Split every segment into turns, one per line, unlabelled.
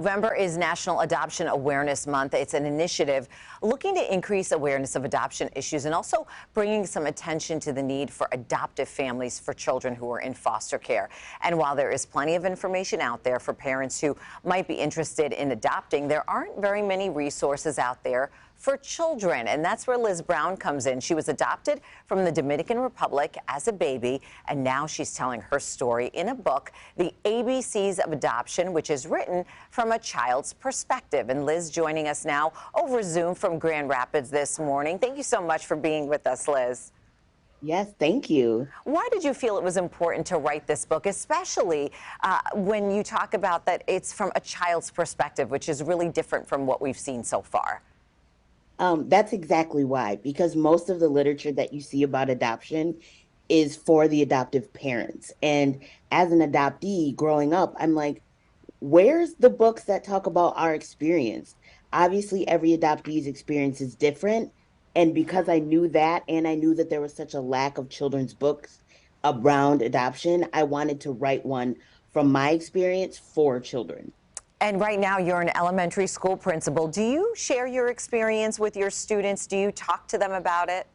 November is National Adoption Awareness Month. It's an initiative looking to increase awareness of adoption issues and also bringing some attention to the need for adoptive families for children who are in foster care. And while there is plenty of information out there for parents who might be interested in adopting, there aren't very many resources out there for children. And that's where Liz Brown comes in. She was adopted from the Dominican Republic as a baby, and now she's telling her story in a book, The ABCs of Adoption, which is written from a child's perspective. And Liz joining us now over Zoom from Grand Rapids this morning. Thank you so much for being with us, Liz.
Yes, thank you.
Why did you feel it was important to write this book, especially when you talk about that it's from a child's perspective, which is really different from what we've seen so far?
That's exactly why, because most of the literature that you see about adoption is for the adoptive parents. And as an adoptee growing up, I'm like, where's the books that talk about our experience? Obviously, every adoptee's experience is different. And because I knew that, and I knew that there was such a lack of children's books around adoption, I wanted to write one from my experience for children.
And right now, you're an elementary school principal. Do you share your experience with your students? Do you talk to them about it?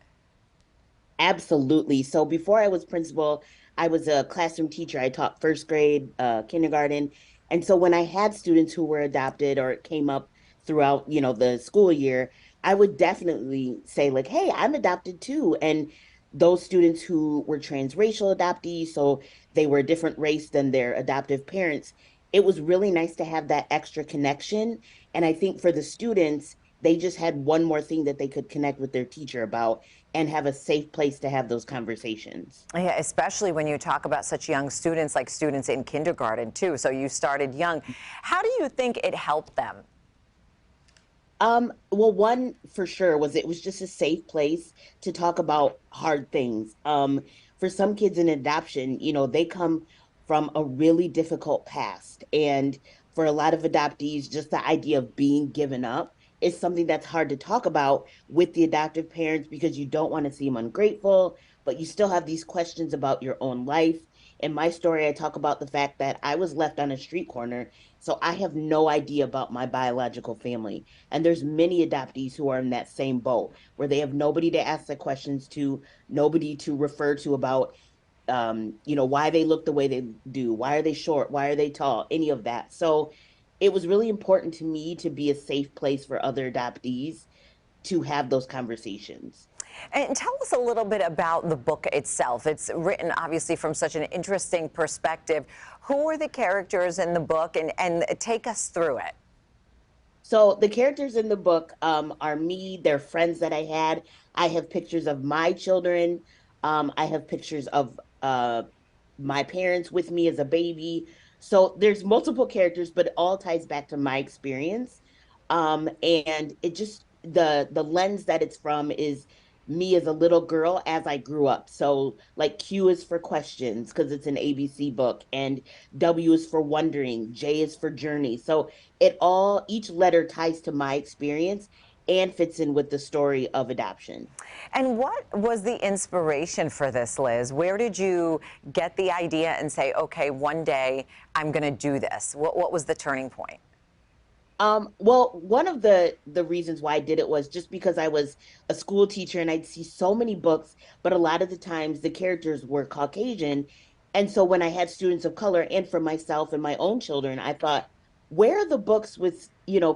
Absolutely. So before I was principal, I was a classroom teacher. I taught first grade, kindergarten. And so when I had students who were adopted or it came up throughout, the school year, I would definitely say like, "Hey, I'm adopted too." And those students who were transracial adoptees, so they were a different race than their adoptive parents, it was really nice to have that extra connection. And I think for the students, they just had one more thing that they could connect with their teacher about and have a safe place to have those conversations.
Yeah, especially when you talk about such young students, like students in kindergarten too. So you started young. How do you think it helped them?
Well, one for sure was it was just a safe place to talk about hard things. For some kids in adoption, they come from a really difficult past. And for a lot of adoptees, just the idea of being given up is something that's hard to talk about with the adoptive parents because you don't want to seem ungrateful, but you still have these questions about your own life. In my story, I talk about the fact that I was left on a street corner, so I have no idea about my biological family. And there's many adoptees who are in that same boat where they have nobody to ask the questions to, nobody to refer to about why they look the way they do, why are they short, why are they tall, any of that. So it was really important to me to be a safe place for other adoptees to have those conversations.
And tell us a little bit about the book itself. It's written obviously from such an interesting perspective. Who are the characters in the book, and take us through it?
So the characters in the book are me, they're friends that I had. I have pictures of my children. I have pictures of my parents with me as a baby. So there's multiple characters, but it all ties back to my experience. And it just the lens that it's from is me as a little girl as I grew up. So like Q is for questions because it's an ABC book, and W is for wondering, J is for journey. So each letter ties to my experience and fits in with the story of adoption.
And what was the inspiration for this, Liz? Where did you get the idea and say, okay, one day I'm going to do this? What was the turning point?
Well, one of the reasons why I did it was just because I was a school teacher and I'd see so many books, but a lot of the times the characters were Caucasian. And so when I had students of color and for myself and my own children, I thought, where are the books with,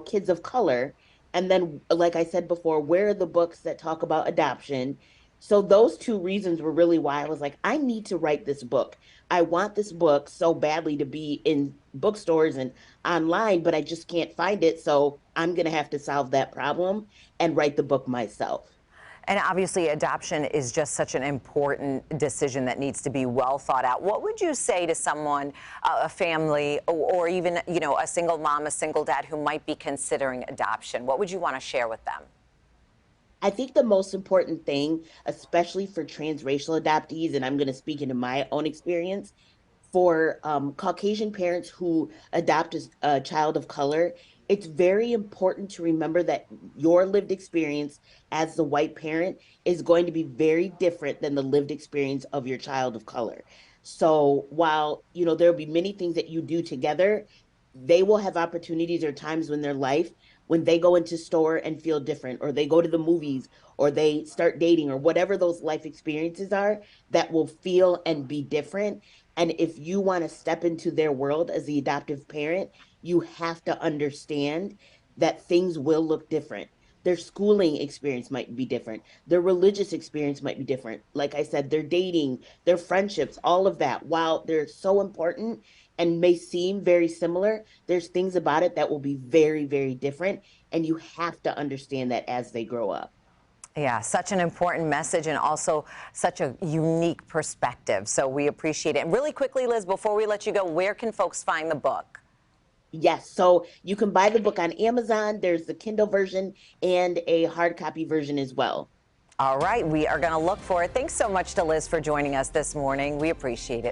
kids of color? And then, like I said before, where are the books that talk about adoption? So those two reasons were really why I was like, I need to write this book. I want this book so badly to be in bookstores and online, but I just can't find it. So I'm going to have to solve that problem and write the book myself.
And obviously, adoption is just such an important decision that needs to be well thought out. What would you say to someone, a family, or even, a single mom, a single dad who might be considering adoption? What would you want to share with them?
I think the most important thing, especially for transracial adoptees, and I'm going to speak into my own experience, for Caucasian parents who adopt a child of color, it's very important to remember that your lived experience as the white parent is going to be very different than the lived experience of your child of color. So while, there'll be many things that you do together, they will have opportunities or times in their life when they go into store and feel different, or they go to the movies, or they start dating, or whatever those life experiences are that will feel and be different. And if you want to step into their world as the adoptive parent, you have to understand that things will look different. Their schooling experience might be different. Their religious experience might be different. Like I said, their dating, their friendships, all of that, while they're so important and may seem very similar, there's things about it that will be very, very different. And you have to understand that as they grow up.
Yeah, such an important message and also such a unique perspective. So we appreciate it. And really quickly, Liz, before we let you go, where can folks find the book?
Yes, so you can buy the book on Amazon. There's the Kindle version and a hard copy version as well.
All right, we are going to look for it. Thanks so much to Liz for joining us this morning. We appreciate it.